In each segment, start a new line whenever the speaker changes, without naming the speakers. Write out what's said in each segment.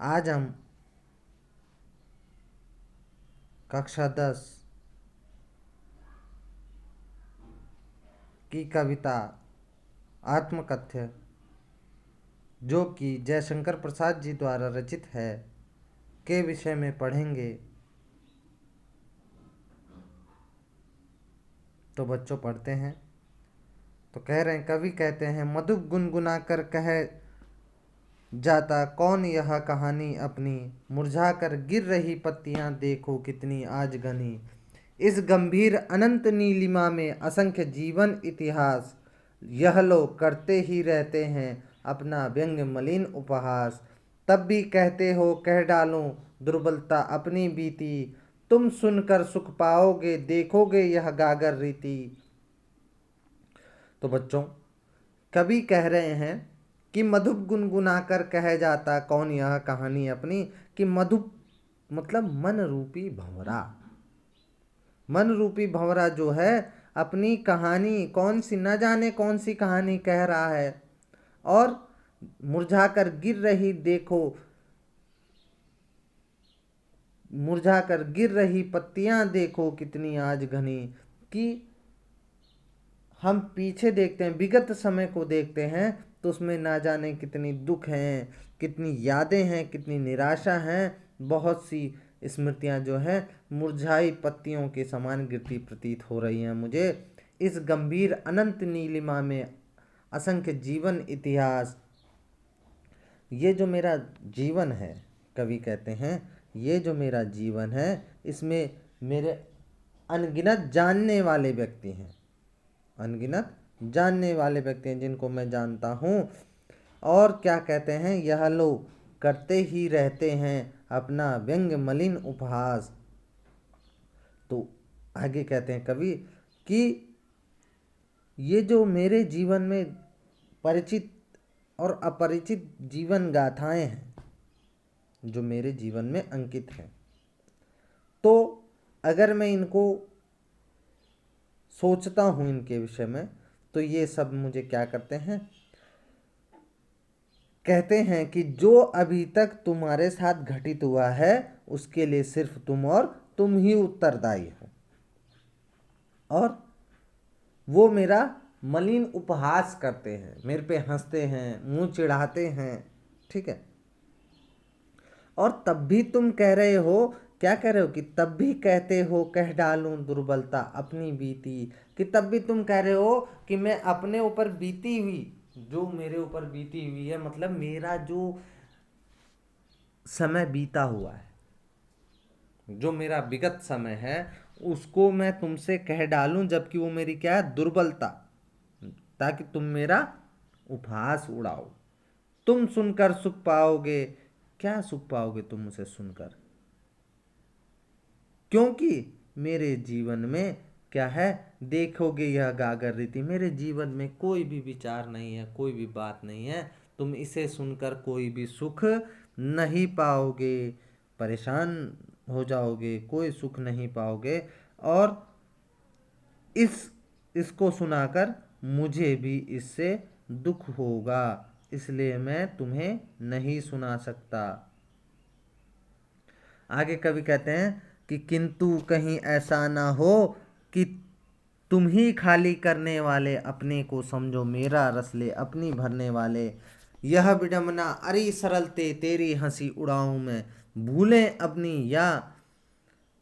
आज हम कक्षा 10 की कविता आत्मकथ्य, जो कि जयशंकर प्रसाद जी द्वारा रचित है, के विषय में पढ़ेंगे। तो बच्चों पढ़ते हैं। तो कह रहे हैं, कवि कहते हैं, मधु गुनगुना कर कह जाता कौन यह कहानी अपनी, मुरझा कर गिर रही पत्तियां देखो कितनी आज घनी। इस गंभीर अनंत नीलिमा में असंख्य जीवन इतिहास, यह लोग करते ही रहते हैं अपना व्यंग्य मलिन उपहास। तब भी कहते हो कह डालो दुर्बलता अपनी बीती, तुम सुनकर सुख पाओगे देखोगे यह गागर रीति। तो बच्चों, कवि कह रहे हैं कि मधु गुनगुना कर कह जाता कौन यह कहानी अपनी, कि मधु मतलब मन रूपी भंवरा। मन रूपी भंवरा जो है अपनी कहानी कौन सी, न जाने कौन सी कहानी कह रहा है। और मुरझाकर गिर रही देखो, मुरझाकर गिर रही पत्तियां देखो कितनी आज घनी। कि हम पीछे देखते हैं, विगत समय को देखते हैं, तो उसमें ना जाने कितनी दुख हैं, कितनी यादें हैं, कितनी निराशा हैं। बहुत सी स्मृतियां जो हैं मुरझाई पत्तियों के समान गिरती प्रतीत हो रही हैं मुझे। इस गंभीर अनंत नीलिमा में असंख्य जीवन इतिहास, ये जो मेरा जीवन है, कवि कहते हैं, ये जो मेरा जीवन है, इसमें मेरे अनगिनत जानने वाले व्यक्ति हैं, अनगिनत जानने वाले व्यक्ति हैं जिनको मैं जानता हूँ। और क्या कहते हैं, यह लोग करते ही रहते हैं अपना व्यंग्य मलिन उपहास। तो आगे कहते हैं कवि कि ये जो मेरे जीवन में परिचित और अपरिचित जीवन गाथाएं हैं, जो मेरे जीवन में अंकित हैं, तो अगर मैं इनको सोचता हूँ इनके विषय में, तो ये सब मुझे क्या करते हैं, कहते हैं कि जो अभी तक तुम्हारे साथ घटित हुआ है उसके लिए सिर्फ तुम और तुम ही उत्तरदायी हो। और वो मेरा मलिन उपहास करते हैं, मेरे पे हंसते हैं, मुंह चिढ़ाते हैं, ठीक है। और तब भी तुम कह रहे हो, क्या कह रहे हो, कि तब भी कहते हो कह डालूं दुर्बलता अपनी बीती। कि तब भी तुम कह रहे हो कि मैं अपने ऊपर बीती हुई, जो मेरे ऊपर बीती हुई है, मतलब मेरा जो समय बीता हुआ है, जो मेरा विगत समय है, उसको मैं तुमसे कह डालूं, जबकि वो मेरी क्या है, दुर्बलता, ताकि तुम मेरा उपहास उड़ाओ। तुम सुनकर सुख पाओगे, क्या सुख पाओगे तुम उसे सुनकर, क्योंकि मेरे जीवन में क्या है, देखोगे यह गागर रीति। मेरे जीवन में कोई भी विचार नहीं है, कोई भी बात नहीं है, तुम इसे सुनकर कोई भी सुख नहीं पाओगे, परेशान हो जाओगे, कोई सुख नहीं पाओगे। और इसको सुनाकर मुझे भी इससे दुख होगा, इसलिए मैं तुम्हें नहीं सुना सकता। आगे कवि कहते हैं कि किंतु कहीं ऐसा ना हो कि तुम ही खाली करने वाले, अपने को समझो मेरा रस ले अपनी भरने वाले। यह विडंबना अरे सरलते तेरी हंसी उड़ाऊं मैं, भूलें अपनी या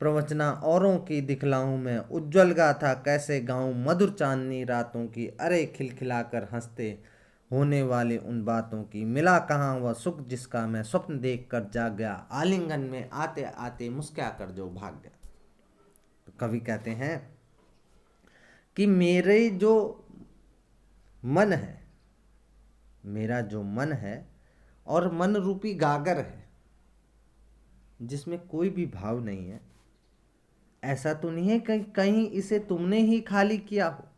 प्रवचना औरों की दिखलाऊं मैं। उज्जवल गाथा कैसे गाऊं मधुर चांदनी रातों की, अरे खिलखिलाकर हंसते होने वाले उन बातों की। मिला कहाँ वह सुख जिसका मैं स्वप्न देख कर जाग गया, आलिंगन में आते आते मुस्कुरा कर जो भाग गया। तो कवि कहते हैं कि मेरे जो मन है, मेरा जो मन है, और मन रूपी गागर है जिसमें कोई भी भाव नहीं है, ऐसा तो नहीं है कहीं कहीं इसे तुमने ही खाली किया हो।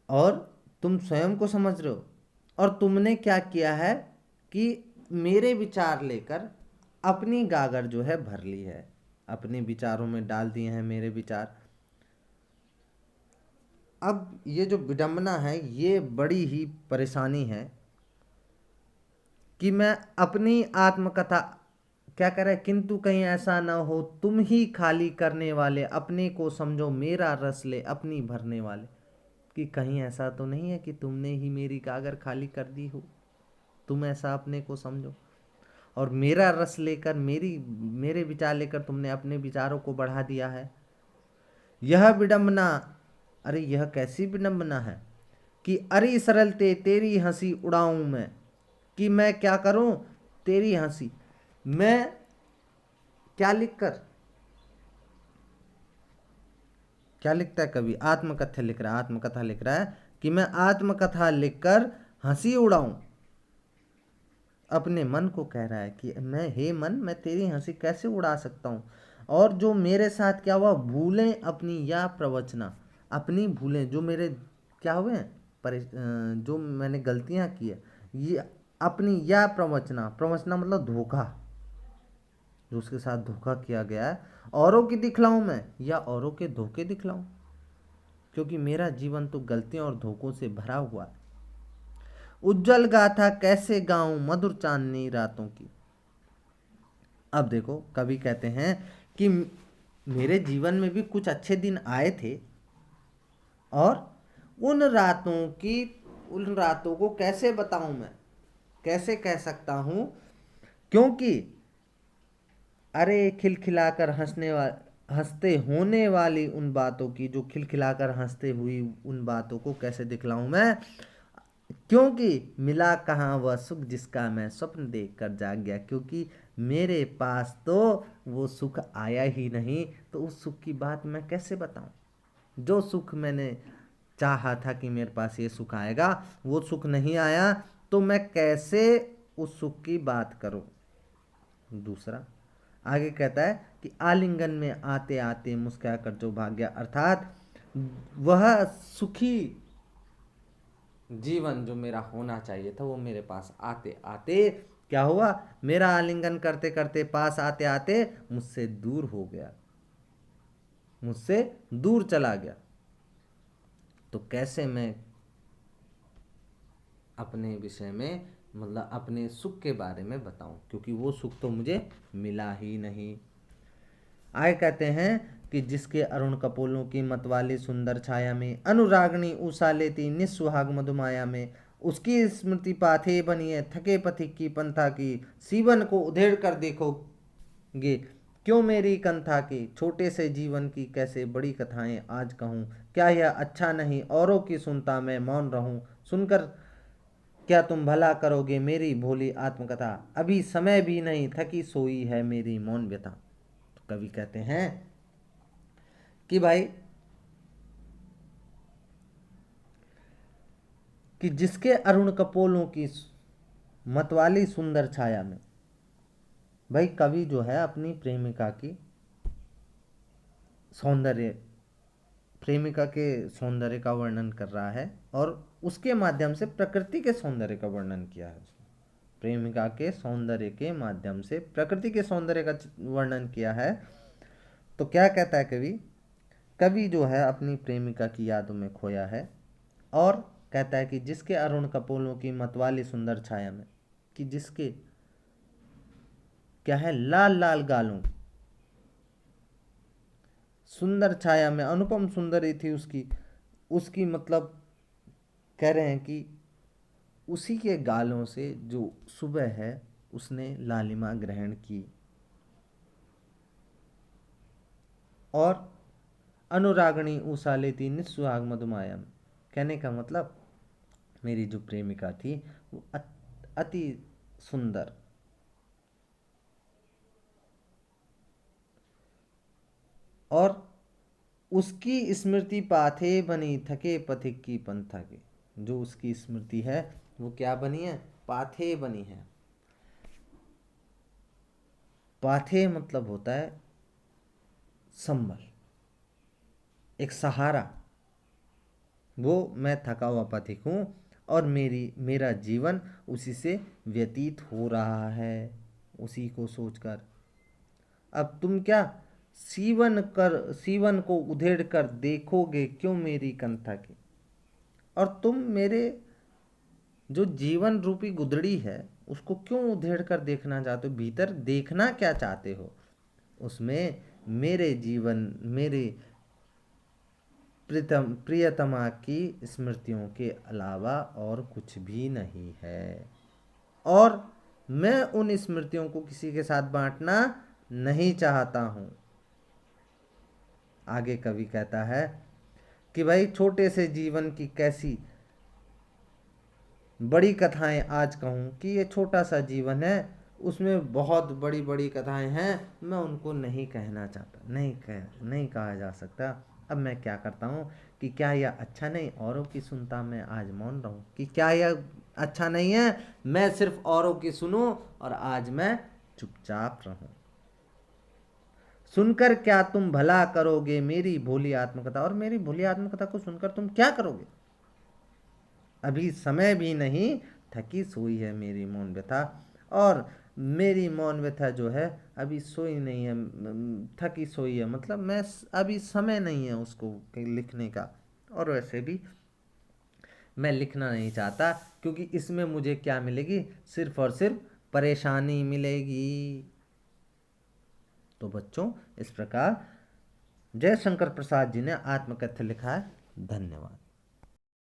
और तुम स्वयं को समझ रहे हो, और तुमने क्या किया है कि मेरे विचार लेकर अपनी गागर जो है भर ली है, अपने विचारों में डाल दिए हैं मेरे विचार। अब ये जो विडंबना है, ये बड़ी ही परेशानी है कि मैं अपनी आत्मकथा, क्या करे, किंतु कहीं ऐसा ना हो तुम ही खाली करने वाले, अपने को समझो मेरा रस ले अपनी भरने वाले। कि कहीं ऐसा तो नहीं है कि तुमने ही मेरी कागर खाली कर दी हो, तुम ऐसा अपने को समझो और मेरा रस लेकर मेरे विचार लेकर तुमने अपने विचारों को बढ़ा दिया है। यह विडंबना, अरे यह कैसी विडंबना है कि अरे सरलते तेरी हंसी उड़ाऊं मैं, कि मैं क्या करूं तेरी हंसी। मैं क्या लिखकर, क्या लिखता है कवि, आत्मकथा लिख रहा है, आत्मकथा लिख रहा है कि मैं आत्मकथा लिखकर हंसी उड़ाऊं। अपने मन को कह रहा है कि मैं, हे मन, मैं तेरी हंसी कैसे उड़ा सकता हूँ। और जो मेरे साथ क्या हुआ, भूलें अपनी या प्रवचना, अपनी भूलें जो मेरे क्या हुए हैं, जो मैंने गलतियाँ की है, ये अपनी या प्रवचना, प्रवचना मतलब धोखा, जो उसके साथ धोखा किया गया है, औरों की दिखलाऊं मैं या औरों के धोखे दिखलाऊं, क्योंकि मेरा जीवन तो गलतियों और धोखों से भरा हुआ है। उज्जवल गाथा कैसे गाऊं मधुर चांदनी रातों की। अब देखो कवि कहते हैं कि मेरे जीवन में भी कुछ अच्छे दिन आए थे, और उन रातों की, उन रातों को कैसे बताऊं मैं, कैसे कह सकता हूं, क्योंकि अरे खिलखिलाकर हंसते होने वाली उन बातों की, जो खिलखिलाकर हंसते हुई उन बातों को कैसे दिखलाऊं मैं, क्योंकि मिला कहाँ वह सुख जिसका मैं स्वप्न देख कर जाग गया। क्योंकि मेरे पास तो वो सुख आया ही नहीं, तो उस सुख की बात मैं कैसे बताऊं। जो सुख मैंने चाहा था कि मेरे पास ये सुख आएगा, वो सुख नहीं आया, तो मैं कैसे उस सुख की बात करूं। दूसरा आगे कहता है कि आलिंगन में आते आते मुस्कुरा कर जो भाग गया, अर्थात वह सुखी जीवन जो मेरा होना चाहिए था वो मेरे पास आते आते क्या हुआ, मेरा आलिंगन करते करते, पास आते आते मुझसे दूर हो गया, मुझसे दूर चला गया। तो कैसे मैं अपने विषय में, मतलब अपने सुख के बारे में बताऊं, क्योंकि वो सुख तो मुझे मिला ही नहीं। आगे कहते हैं कि जिसके अरुण कपोलों की मतवाली सुंदर छाया में अनुरागणी उषा लेती निस्सुहाग मधुमाया में, उसकी स्मृति पाथे बनी है थके पथिक की पंथा की, सीवन को उधेड़ कर देखोगे क्यों मेरी कंथा की, छोटे से जीवन की कैसे बड़ी कथाएं आज कहूँ, क्या यह अच्छा नहीं औरों की सुनता मैं मौन रहूं, सुनकर क्या तुम भला करोगे मेरी भोली आत्मकथा, अभी समय भी नहीं थकी सोई है मेरी मौन व्यथा। तो कवि कहते हैं कि भाई, कि जिसके अरुण कपोलों की मतवाली सुंदर छाया में, भाई कवि जो है अपनी प्रेमिका की सौंदर्य, प्रेमिका के सौंदर्य का वर्णन कर रहा है, और उसके माध्यम से प्रकृति के सौंदर्य का वर्णन किया है। प्रेमिका के सौंदर्य के माध्यम से प्रकृति के सौंदर्य का वर्णन किया है। तो क्या कहता है कवि, कवि जो है अपनी प्रेमिका की यादों में खोया है, और कहता है कि जिसके अरुण कपोलों की मतवाली सुंदर छाया में, कि जिसके क्या है, लाल लाल गालों, सुंदर छाया में, अनुपम सुंदरी थी उसकी, उसकी मतलब कह रहे हैं कि उसी के गालों से जो सुबह है उसने लालिमा ग्रहण की। और अनुरागणी उषा लेती निस्सुहाग मधुमाया, कहने का मतलब मेरी जो प्रेमिका थी वो अति सुंदर, और उसकी स्मृति पाथे बनी थके पथिक की पंथा की, जो उसकी स्मृति है वो क्या बनी है, पाथे बनी है। पाथे मतलब होता है संबल, एक सहारा। वो मैं थका हुआ पथिक हूँ, और मेरा जीवन उसी से व्यतीत हो रहा है, उसी को सोचकर। अब तुम क्या सीवन को उधेड़ कर देखोगे क्यों मेरी कंथा की, और तुम मेरे जो जीवन रूपी गुदड़ी है उसको क्यों उधेड़ कर देखना चाहते हो? भीतर देखना क्या चाहते हो? उसमें मेरे जीवन, मेरे प्रियतमा की स्मृतियों के अलावा और कुछ भी नहीं है, और मैं उन स्मृतियों को किसी के साथ बांटना नहीं चाहता हूं। आगे कवि कहता है कि भाई छोटे से जीवन की कैसी बड़ी कथाएं आज कहूं, कि ये छोटा सा जीवन है, उसमें बहुत बड़ी बड़ी कथाएं हैं, मैं उनको नहीं कहना चाहता, नहीं कहा जा सकता। अब मैं क्या करता हूँ कि क्या यह अच्छा नहीं औरों की सुनता मैं आज मौन रहूं? कि क्या यह अच्छा नहीं है मैं सिर्फ औरों की सुनूं और आज मैं चुपचाप रहूं? सुनकर क्या तुम भला करोगे मेरी भोली आत्मकथा, और मेरी भोली आत्मकथा को सुनकर तुम क्या करोगे? अभी समय भी नहीं, थकी सोई है मेरी मौन व्यथा, और मेरी मौन व्यथा जो है अभी सोई नहीं है, थकी सोई है, मतलब मैं अभी समय नहीं है उसको लिखने का, और वैसे भी मैं लिखना नहीं चाहता, क्योंकि इसमें मुझे क्या मिलेगी? सिर्फ और सिर्फ परेशानी मिलेगी। तो बच्चों, इस प्रकार जयशंकर प्रसाद जी ने आत्मकथ्य लिखा है। धन्यवाद।